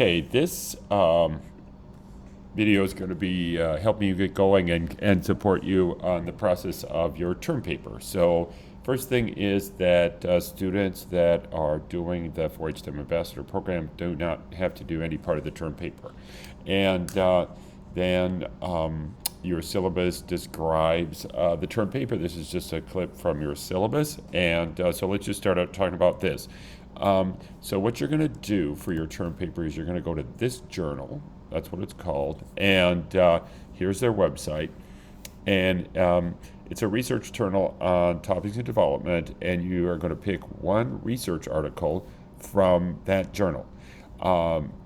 Okay, this video is going to be helping you get going and support you on the process of your term paper. So first thing is that students that are doing the 4-H STEM Ambassador Program do not have to do any part of the term paper. And then your syllabus describes the term paper. This is just a clip from your syllabus. And so let's just start out talking about this. So what you're going to do for your term paper is you're going to go to this journal. That's what it's called. And here's their website. And it's a research journal on topics in development. And you are going to pick one research article from that journal.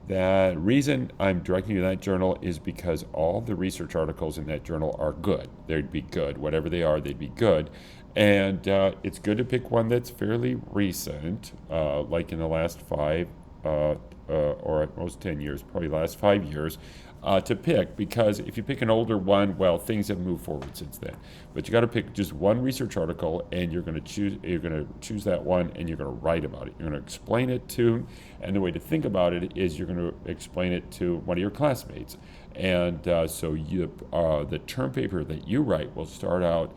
The reason I'm directing you to that journal is because all the research articles in that journal are good. They'd be good. Whatever they are, they'd be good. And it's good to pick one that's fairly recent, like in the last 5 or at most 10 years, probably the last 5 years, to pick, because if you pick an older one, well, things have moved forward since then. But you got to pick just one research article, and you're going to choose that one, and you're going to write about it. You're going to explain it to, and the way to think about it is you're going to explain it to one of your classmates. And so the term paper that you write will start out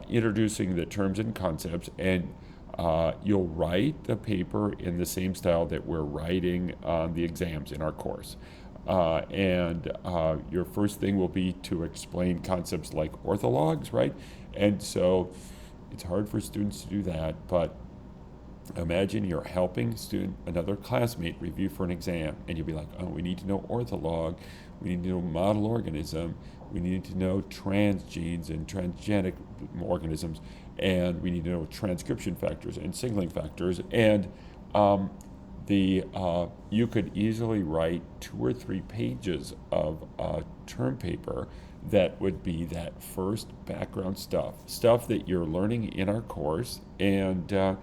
introducing the terms and concepts, and you'll write the paper in the same style that we're writing on the exams in our course. And your first thing will be to explain concepts like orthologs, right? And so it's hard for students to do that, but imagine you're helping another classmate review for an exam, and you'll be like, oh, we need to know ortholog, we need to know model organism, we need to know transgenes and transgenic organisms, and we need to know transcription factors and signaling factors. And you could easily write 2 or 3 pages of a term paper that would be that first background stuff that you're learning in our course, and that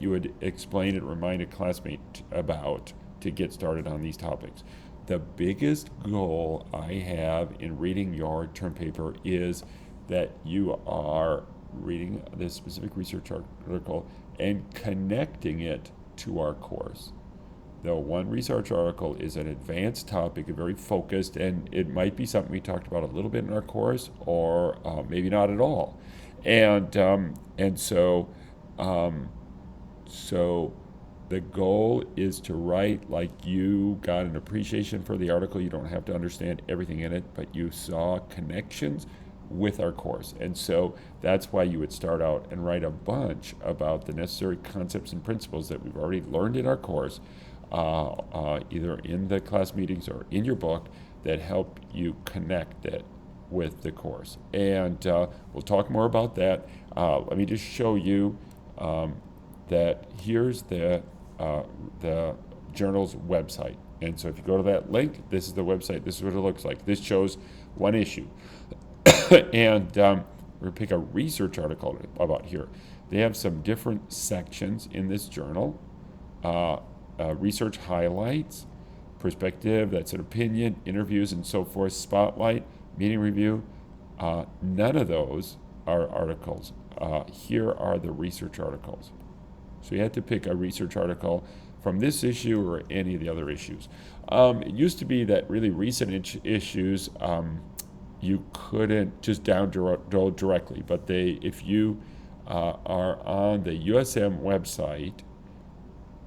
you would explain and remind a classmate about to get started on these topics. The biggest goal I have in reading your term paper is that you are reading this specific research article and connecting it to our course. The one research article is an advanced topic, very focused, and it might be something we talked about a little bit in our course, or maybe not at all. So the goal is to write like you got an appreciation for the article. You don't have to understand everything in it, but you saw connections with our course. And so that's why you would start out and write a bunch about the necessary concepts and principles that we've already learned in our course, either in the class meetings or in your book, that help you connect it with the course. And we'll talk more about that. Let me just show you that here's the journal's website. And so if you go to that link, this is the website. This is what it looks like. This shows one issue. And we're going to pick a research article about here. They have some different sections in this journal. Research highlights, perspective, that's an opinion, interviews and so forth, spotlight, meeting review. None of those are articles. Here are the research articles. So you have to pick a research article from this issue or any of the other issues. It used to be that really recent issues you couldn't just download directly, but if you are on the USM website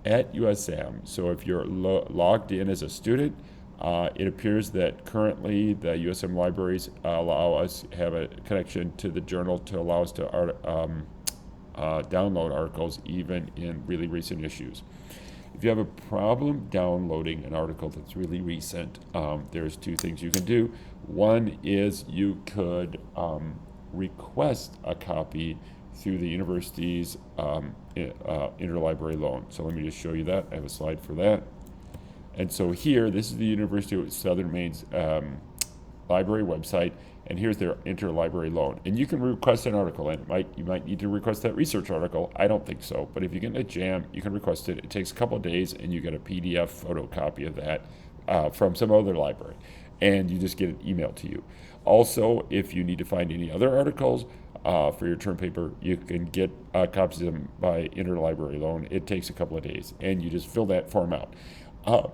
at USM, so if you're logged in as a student, it appears that currently the USM libraries allow us to have a connection to the journal to allow us to download articles even in really recent issues. If you have a problem downloading an article that's really recent, there's 2 things you can do. One is you could request a copy through the university's interlibrary loan. So let me just show you that. I have a slide for that. And so here, this is the University of Southern Maine's library website, and here's their interlibrary loan. And you can request an article, and you might need to request that research article. I don't think so, but if you get in a jam, you can request it. It takes a couple of days, and you get a PDF photocopy of that from some other library, and you just get it emailed to you. Also, if you need to find any other articles for your term paper, you can get copies of them by interlibrary loan. It takes a couple of days, and you just fill that form out. Uh,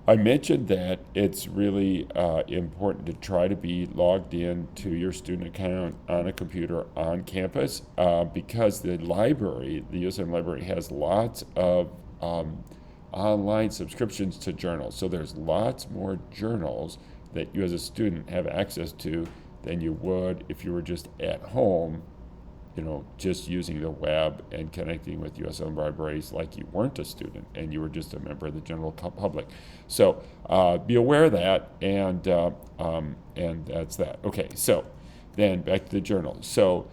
I mentioned that it's really important to try to be logged in to your student account on a computer on campus because the library, the USM library, has lots of online subscriptions to journals. So there's lots more journals that you as a student have access to than you would if you were just at home, just using the web and connecting with USM libraries like you weren't a student and you were just a member of the general public. So be aware of that, and that's that. Okay, so then back to the journal. So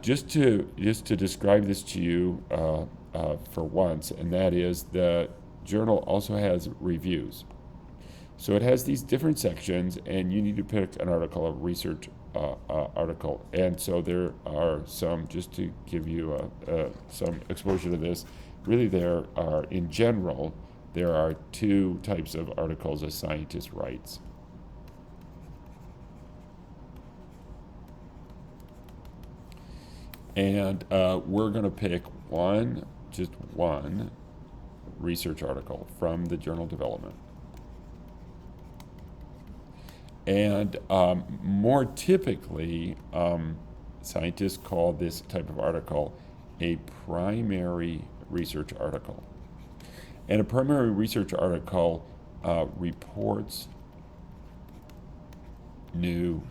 just to describe this to you for once, and that is the journal also has reviews. So it has these different sections, and you need to pick an article, a research article. And so there are some, just to give you some exposure to this, really there are, in general, there are two types of articles a scientist writes. And we're going to pick just one research article from the journal Development. And more typically, scientists call this type of article a primary research article. And a primary research article reports new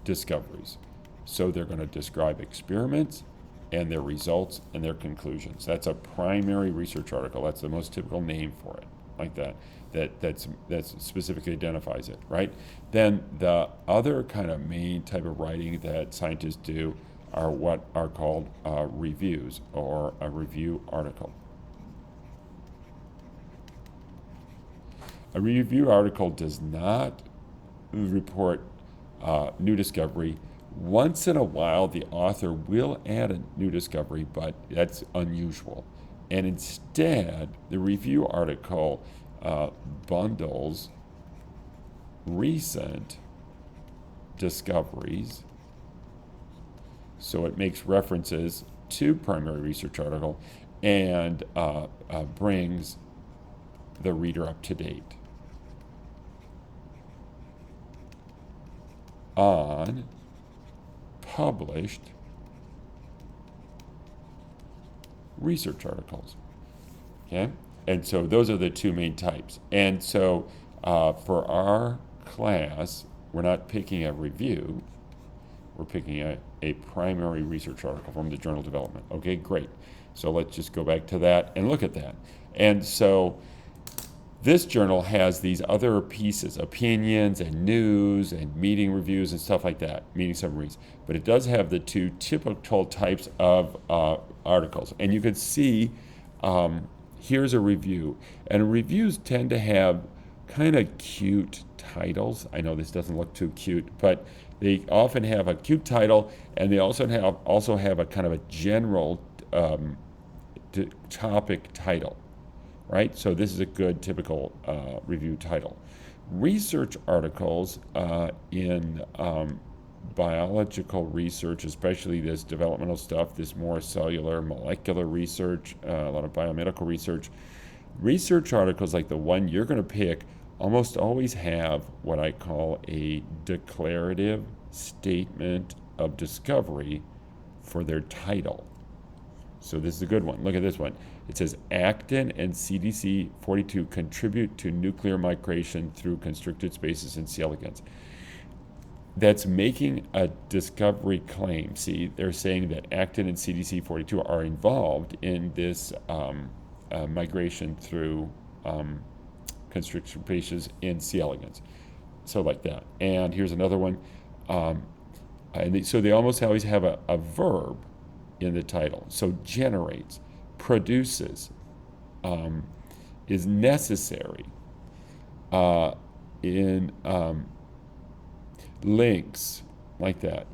discoveries. So they're going to describe experiments and their results and their conclusions. That's a primary research article. That's the most typical name for it, like that. That specifically identifies it, right? Then the other kind of main type of writing that scientists do are what are called reviews, or a review article. A review article does not report new discovery. Once in a while, the author will add a new discovery, but that's unusual. And instead, the review article bundles recent discoveries, so it makes references to primary research article and brings the reader up to date on published research articles. Okay? And so those are the two main types. And so for our class, we're not picking a review, we're picking a primary research article from the journal Development. Okay, great. So let's just go back to that and look at that. And so this journal has these other pieces, opinions and news and meeting reviews and stuff like that, meeting summaries. But it does have the two typical types of articles. And you can see here's a review. And reviews tend to have kind of cute titles. I know this doesn't look too cute, but they often have a cute title, and they also have a kind of a general topic title, right? So this is a good typical review title. Research articles in biological research, especially this developmental stuff, this more cellular, molecular research, a lot of biomedical research. Research articles like the one you're going to pick almost always have what I call a declarative statement of discovery for their title. So this is a good one. Look at this one. It says actin and CDC42 contribute to nuclear migration through constricted spaces in C. elegans. That's making a discovery claim. See, they're saying that actin and CDC42 are involved in this migration through constricted spaces in C. elegans. So like that. And here's another one. So they almost always have a verb in the title. So generates, produces, is necessary, in links, like that,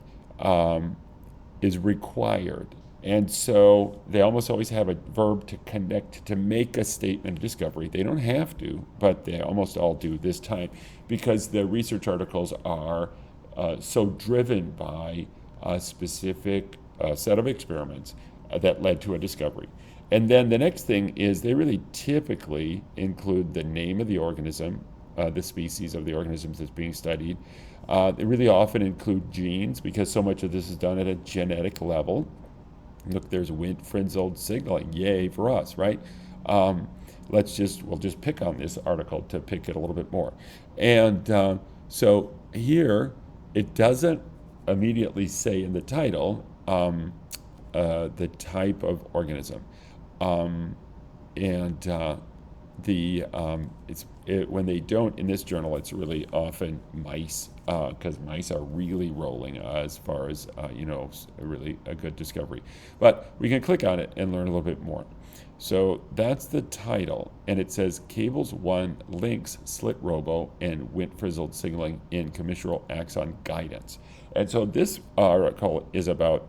is required. And so they almost always have a verb to connect, to make a statement of discovery. They don't have to, but they almost all do this time, because the research articles are so driven by a specific set of experiments that led to a discovery. And then the next thing is they really typically include the name of the organism, the species of the organisms that's being studied. They really often include genes because so much of this is done at a genetic level. Look, there's Wnt-Frizzled signaling. Yay for us, right? Um, we'll just pick on this article to pick it a little bit more. And so here, it doesn't immediately say in the title the type of organism. Um, and when they don't in this journal, it's really often mice because mice are really rolling as far as really a good discovery. But we can click on it and learn a little bit more. So that's the title, and it says Cables 1 links slit robo and Wnt-Frizzled signaling in commissural axon guidance. And so this article is about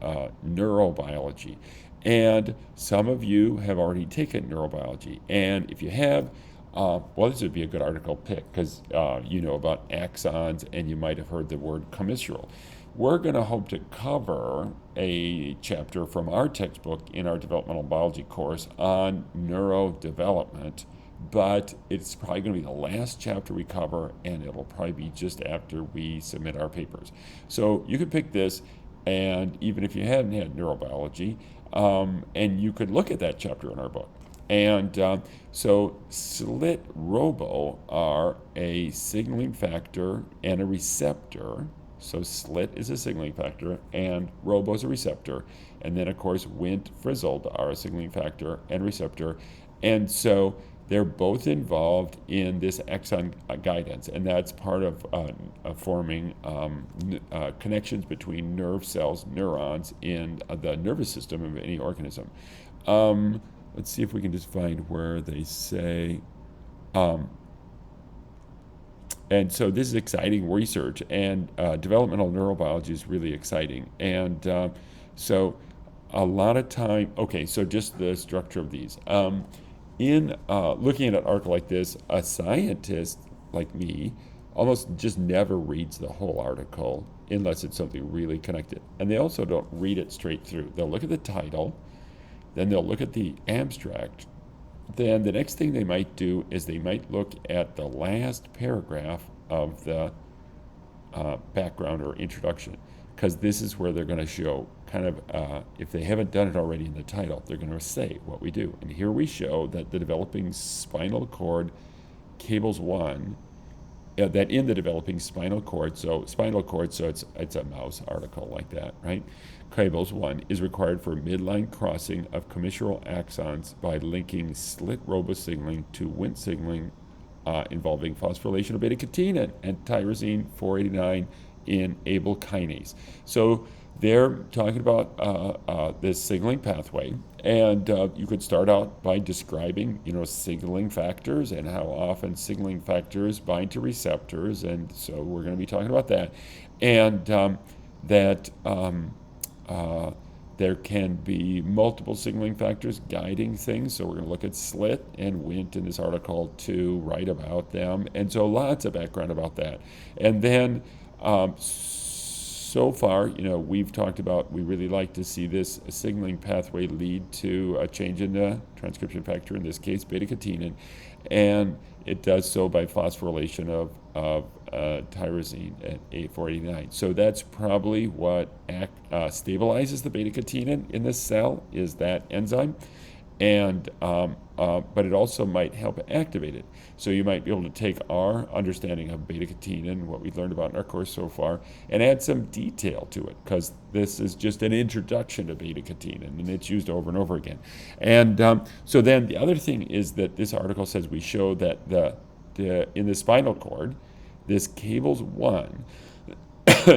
neurobiology. And some of you have already taken neurobiology. And if you have, this would be a good article pick because you know about axons and you might have heard the word commissural. We're going to hope to cover a chapter from our textbook in our developmental biology course on neurodevelopment, but it's probably going to be the last chapter we cover, and it'll probably be just after we submit our papers. So you could pick this, and even if you hadn't had neurobiology, and you could look at that chapter in our book. And so slit robo are a signaling factor and a receptor. So slit is a signaling factor and robo is a receptor. And then, of course, Wnt-Frizzled are a signaling factor and receptor. And so they're both involved in this axon guidance. And that's part of forming connections between nerve cells, neurons, in the nervous system of any organism. Let's see if we can just find where they say. And so this is exciting research, and developmental neurobiology is really exciting. And so a lot of time, okay, so just the structure of these. In looking at an article like this, a scientist like me almost just never reads the whole article unless it's something really connected. And they also don't read it straight through. They'll look at the title, then they'll look at the abstract. Then the next thing they might do is they might look at the last paragraph of the background or introduction, because this is where they're going to show kind of, if they haven't done it already in the title, they're going to say what we do. And here we show that the developing spinal cord cables 1, that in the developing spinal cord, so it's a mouse article like that, right? Cables 1 is required for midline crossing of commissural axons by linking slit robo signaling to Wnt signaling involving phosphorylation of beta-catenin and tyrosine 489 in Abl kinase. So they're talking about this signaling pathway, and you could start out by describing, signaling factors and how often signaling factors bind to receptors, and so we're going to be talking about that, and that there can be multiple signaling factors guiding things. So we're going to look at slit and Wnt in this article to write about them, and so lots of background about that, and then. So far, we've talked about we really like to see this signaling pathway lead to a change in the transcription factor, in this case beta-catenin, and it does so by phosphorylation of tyrosine at A489. So that's probably what stabilizes the beta-catenin in the cell, is that enzyme, and but it also might help activate it. So you might be able to take our understanding of beta-catenin, what we've learned about in our course so far, and add some detail to it, because this is just an introduction to beta-catenin, and it's used over and over again. And so then the other thing is that this article says we show that in the spinal cord, this cables 1,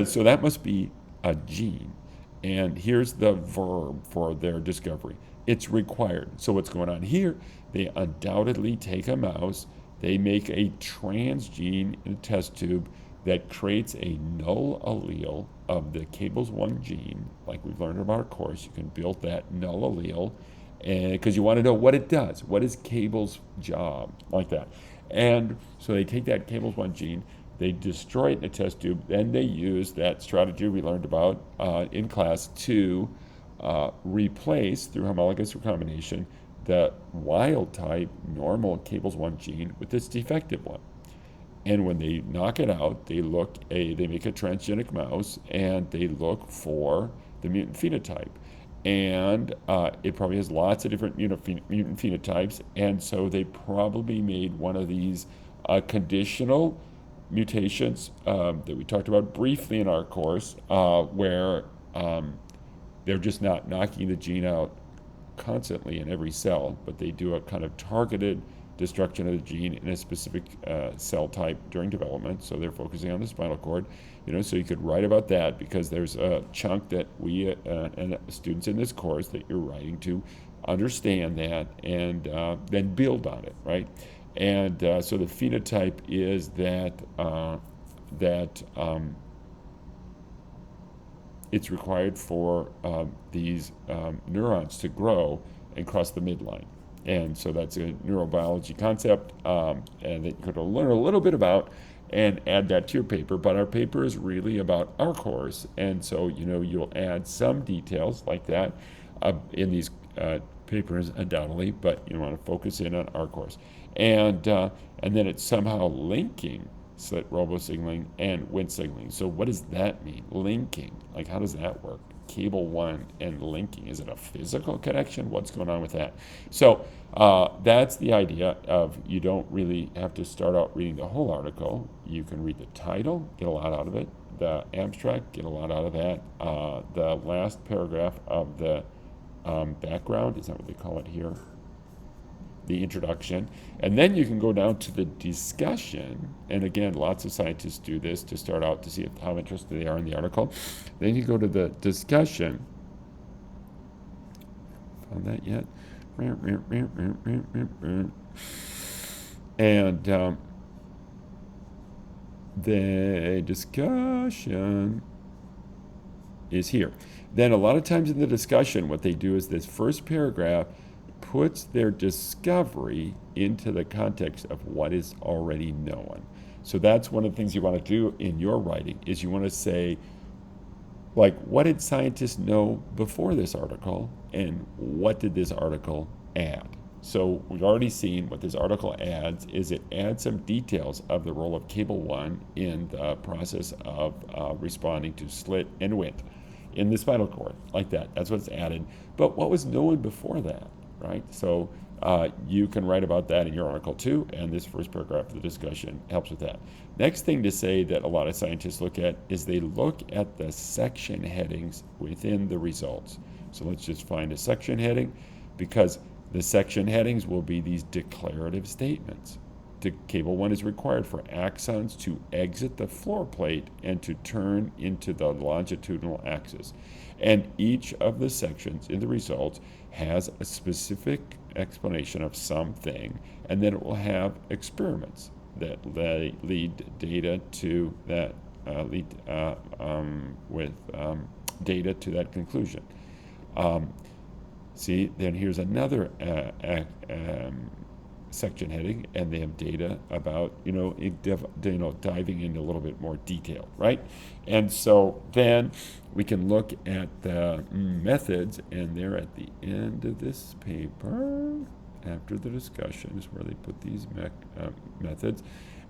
so that must be a gene. And here's the verb for their discovery. It's required. So what's going on here? They undoubtedly take a mouse, they make a transgene in a test tube that creates a null allele of the cables 1 gene, like we've learned about our course. You can build that null allele, because you want to know what it does. What is cables' job? Like that. And so they take that cables 1 gene, they destroy it in a test tube, then they use that strategy we learned about in class to replace, through homologous recombination, the wild type normal cables-1 gene with this defective one. And when they knock it out, they make a transgenic mouse and they look for the mutant phenotype. And it probably has lots of different mutant phenotypes. And so they probably made one of these conditional mutations that we talked about briefly in our course, where they're just not knocking the gene out constantly in every cell, but they do a kind of targeted destruction of the gene in a specific cell type during development. So they're focusing on the spinal cord, so you could write about that, because there's a chunk that we and students in this course that you're writing to understand that and then build on it, right? And so the phenotype is that it's required for these neurons to grow and cross the midline. And so that's a neurobiology concept, and that you could learn a little bit about and add that to your paper. But our paper is really about our course, and so you'll add some details like that in these papers undoubtedly, but you want to focus in on our course, and then it's somehow linking slit robo-signaling and Wnt signaling. So what does that mean? Linking, like how does that work? Cable 1 and linking, is it a physical connection? What's going on with that? So that's the idea of, you don't really have to start out reading the whole article. You can read the title, get a lot out of it, the abstract, get a lot out of that, the last paragraph of the background, is that what they call it here? The introduction, and then you can go down to the discussion. And again, lots of scientists do this to start out to see how interested they are in the article. Then you go to the discussion. Found that yet? And the discussion is here. Then a lot of times in the discussion, what they do is this first paragraph puts their discovery into the context of what is already known. So that's one of the things you want to do in your writing, is you want to say, like, what did scientists know before this article, and what did this article add? So we've already seen what this article adds is it adds some details of the role of cable 1 in the process of responding to slit and Wnt in the spinal cord, like that. That's what's added. But what was known before that? Right? So you can write about that in your article too, and this first paragraph of the discussion helps with that. Next thing to say that a lot of scientists look at is they look at the section headings within the results. So let's just find a section heading, because the section headings will be these declarative statements. Cable 1 is required for axons to exit the floor plate and to turn into the longitudinal axis. And each of the sections in the results has a specific explanation of something, and then it will have experiments that lead data to that data to that conclusion. See, then here's another section heading, and they have data about diving into a little bit more detail, right? And so then we can look at the methods, and they're at the end of this paper after the discussion is where they put these methods.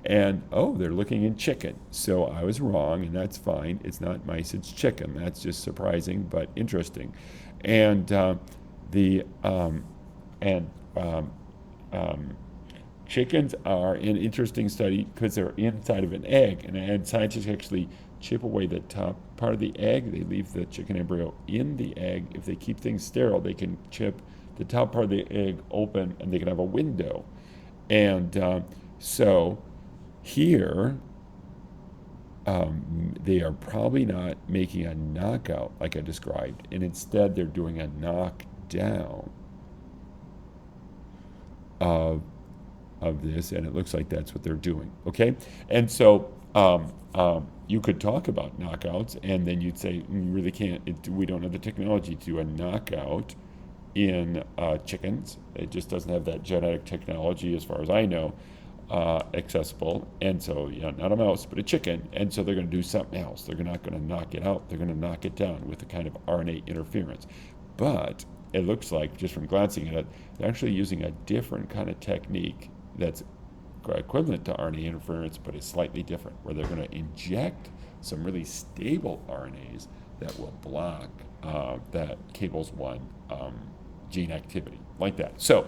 And they're looking in chicken. So I was wrong, and that's fine. It's not mice, it's chicken. That's just surprising but interesting. And chickens are an interesting study because they're inside of an egg, and scientists actually chip away the top part of the egg. They leave the chicken embryo in the egg. If they keep things sterile, they can chip the top part of the egg open, and they can have a window. And so here, they are probably not making a knockout like I described, and instead they're doing a knockdown of this, and it looks like that's what they're doing, okay? And so you could talk about knockouts, and then you'd say, we really can't, we don't have the technology to do a knockout in chickens. It just doesn't have that genetic technology, as far as I know, accessible. And so, not a mouse, but a chicken. And so they're going to do something else. They're not going to knock it out. They're going to knock it down with a kind of RNA interference. But it looks like, just from glancing at it, they're actually using a different kind of technique that's equivalent to RNA interference, but is slightly different, where they're going to inject some really stable RNAs that will block that cables 1 gene activity, like that. So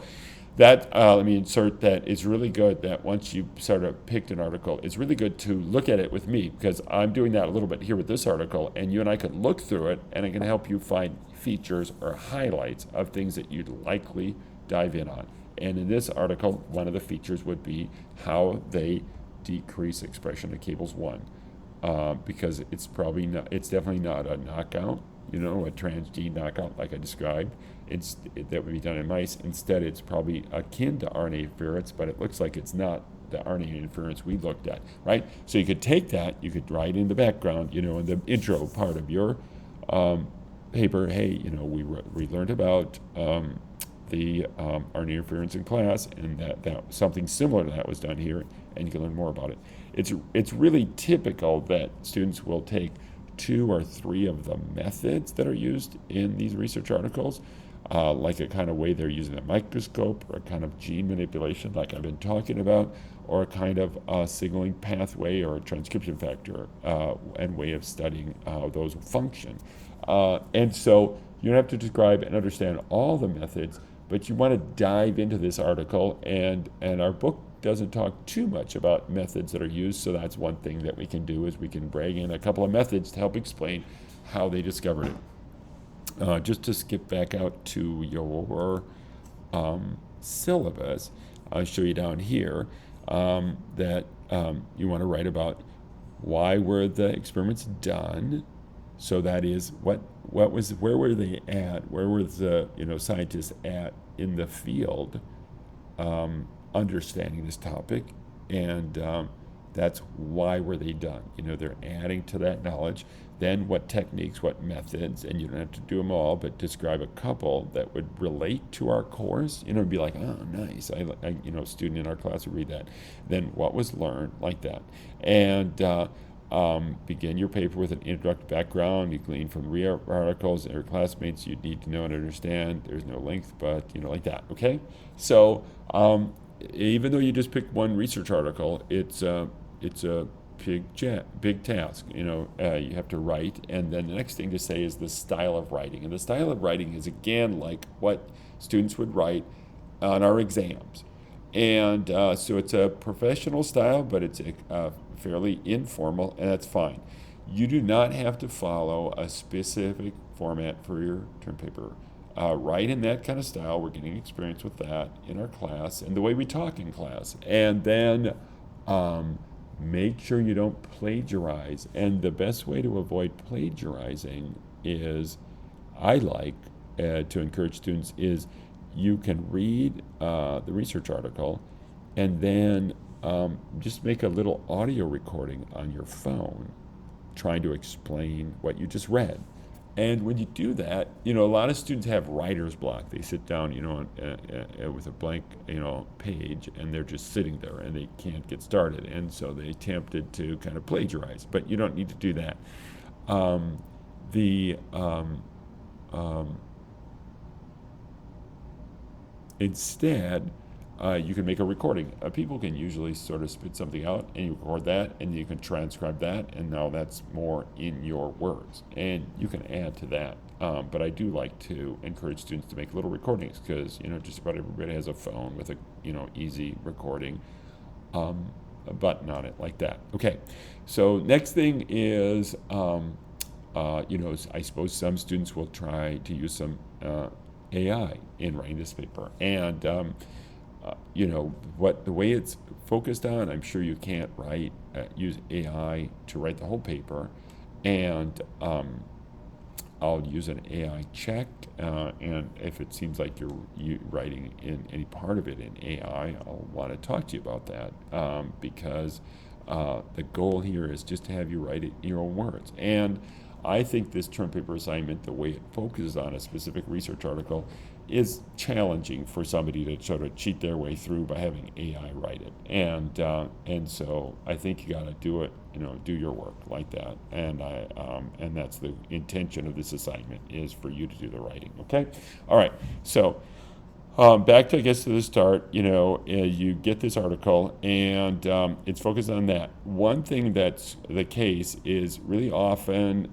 that, let me insert that it's really good that once you sort of picked an article, it's really good to look at it with me, because I'm doing that a little bit here with this article, and you and I can look through it, and I can help you find features or highlights of things that you'd likely dive in on. And in this article, one of the features would be how they decrease expression of cables 1, because it's definitely not a knockout, a transgene knockout like I described. That would be done in mice. Instead, it's probably akin to RNA interference, but it looks like it's not the RNA interference we looked at, right? So you could take that, you could write in the background, in the intro part of your paper, hey, we learned about the RNA interference in class, and that something similar to that was done here, and you can learn more about it. It's really typical that students will take 2 or 3 of the methods that are used in these research articles, like a kind of way they're using a microscope, or a kind of gene manipulation like I've been talking about, or a kind of signaling pathway or a transcription factor and way of studying how those function. And so you don't have to describe and understand all the methods, but you want to dive into this article, and our book doesn't talk too much about methods that are used, so that's one thing that we can do, is we can bring in a couple of methods to help explain how they discovered it. Just to skip back out to your syllabus, I'll show you down here that you want to write about why were the experiments done. So that is, where were they at? Where were the scientists at in the field understanding this topic? And that's why were they done. They're adding to that knowledge. Then what techniques, what methods, and you don't have to do them all, but describe a couple that would relate to our course. Be like, oh, nice. A student in our class would read that. Then what was learned, like that. And begin your paper with an introductory background. You glean from the articles and your classmates you need to know and understand. There's no length, but like that. Okay. So even though you just picked one research article, it's a big task. You have to write, and then the next thing to say is the style of writing. And the style of writing is again like what students would write on our exams. And so it's a professional style, but it's fairly informal, and that's fine. You do not have to follow a specific format for your term paper. Write in that kind of style. We're getting experience with that in our class and the way we talk in class. And then make sure you don't plagiarize. And the best way to avoid plagiarizing is, I like to encourage students, is you can read the research article and then just make a little audio recording on your phone trying to explain what you just read. And when you do that, a lot of students have writer's block. They sit down, with a blank, page, and they're just sitting there and they can't get started. And so they tempted to kind of plagiarize, but you don't need to do that. Instead, you can make a recording. People can usually sort of spit something out, and you record that, and you can transcribe that, and now that's more in your words. And you can add to that. But I do like to encourage students to make little recordings, because just about everybody has a phone with a easy recording button on it, like that. Okay. So next thing is, I suppose some students will try to use some AI in writing this paper, and the way it's focused on, I'm sure you can't use AI to write the whole paper, and I'll use an AI check, and if it seems like you're writing in any part of it in AI, I'll want to talk to you about that, because the goal here is just to have you write it in your own words. And I think this term paper assignment, the way it focuses on a specific research article, is challenging for somebody to sort of cheat their way through by having AI write it. And so I think you got to do it, do your work like that. And that's the intention of this assignment, is for you to do the writing. Okay. All right. So back to, I guess, to the start, you get this article, and it's focused on that. One thing that's the case is really often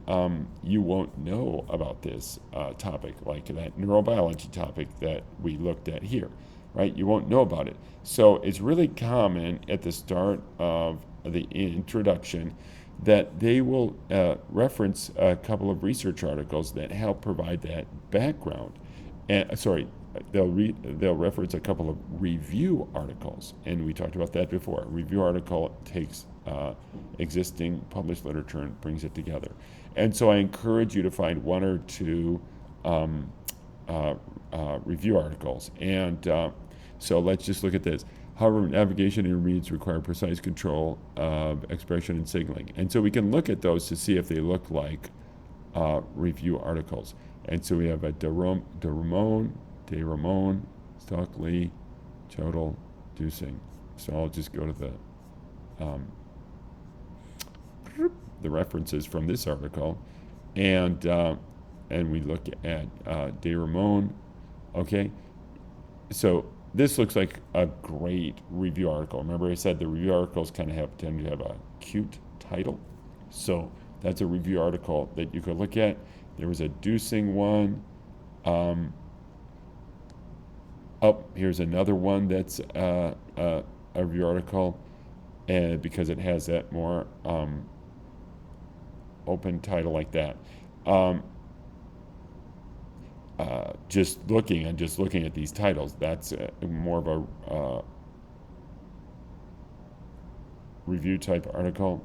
you won't know about this topic, like that neurobiology topic that we looked at here, right? You won't know about it. So it's really common at the start of the introduction that they will reference a couple of research articles that help provide that background. They'll reference a couple of review articles, and we talked about that before. A review article takes existing published literature and brings it together. And so I encourage you to find one or two review articles. And so let's just look at this. However, navigation intermediates require precise control of expression and signaling. And so we can look at those to see if they look like review articles. And so we have a De Ramon, Stockley, Chodel, Dusing. So I'll just go to the references from this article, and we look at De Ramon. Okay, so this looks like a great review article. Remember I said the review articles kind of tend to have a cute title. So that's a review article that you could look at. There was a Dusing one. Here's another one that's a review article, and because it has that more open title like that. Just looking at these titles, that's more of a review type article.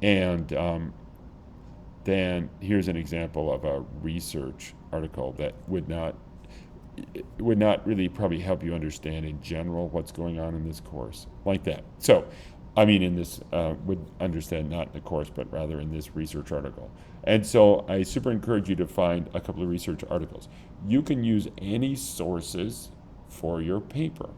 And then here's an example of a research article that would not really probably help you understand in general what's going on in this course, like that. So, in this, would understand not in the course, but rather in this research article. And so I super encourage you to find a couple of research articles. You can use any sources for your paper,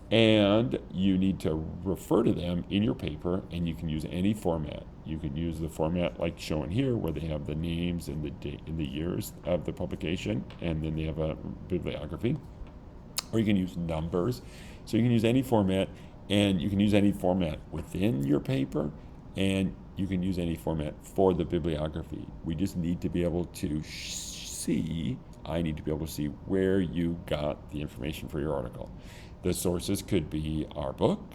and you need to refer to them in your paper, and you can use any format. You can use the format like shown here, where they have the names and the date and the years of the publication, and then they have a bibliography. Or you can use numbers. So you can use any format, and you can use any format within your paper, and you can use any format for the bibliography. We just need to be able to I need to be able to see where you got the information for your article. The sources could be our book,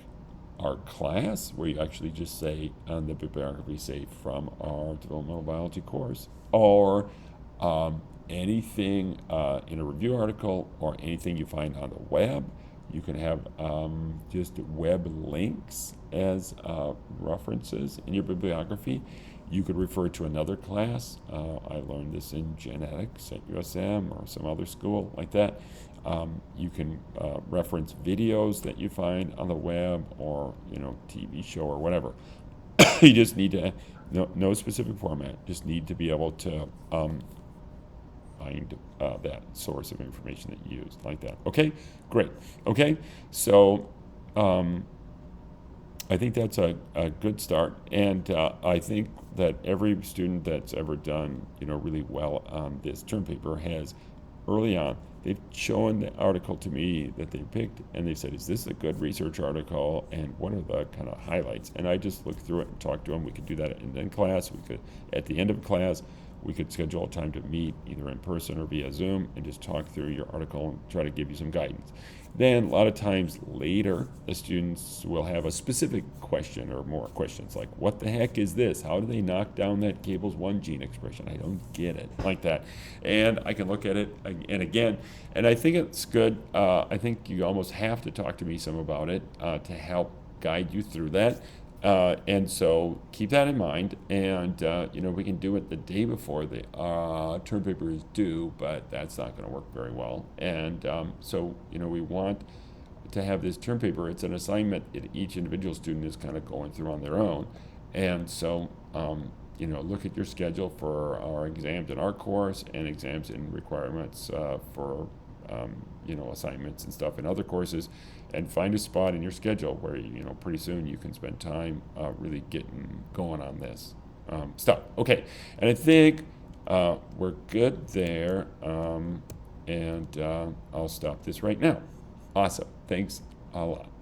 our class, where you actually just say on the bibliography, say from our developmental biology course, or anything in a review article, or anything you find on the web. You can have just web links as references in your bibliography. You could refer to another class. I learned this in genetics at USM or some other school like that. You can reference videos that you find on the web, or TV show or whatever. You just need to no specific format. Just need to be able to find that source of information that you use, like that. Okay, great. Okay, so I think that's a good start, and I think that every student that's ever done really well on this term paper has, early on, they've shown the article to me that they picked, and they said, is this a good research article, and what are the kind of highlights? And I just looked through it and talked to them. We could do that in class. We could, at the end of class, we could schedule a time to meet either in person or via Zoom and just talk through your article and try to give you some guidance. Then a lot of times later, the students will have a specific question or more questions, like, what the heck is this? How do they knock down that cables 1 gene expression? I don't get it, like that. And I can look at it and again, and I think it's good. I think you almost have to talk to me some about it to help guide you through that. And so keep that in mind, and we can do it the day before the term paper is due, but that's not going to work very well. And so we want to have this term paper. It's an assignment that each individual student is kind of going through on their own, and so look at your schedule for our exams in our course and exams and requirements for assignments and stuff in other courses, and find a spot in your schedule where pretty soon you can spend time really getting going on this stuff. Okay, and I think we're good there, and I'll stop this right now. Awesome. Thanks a lot.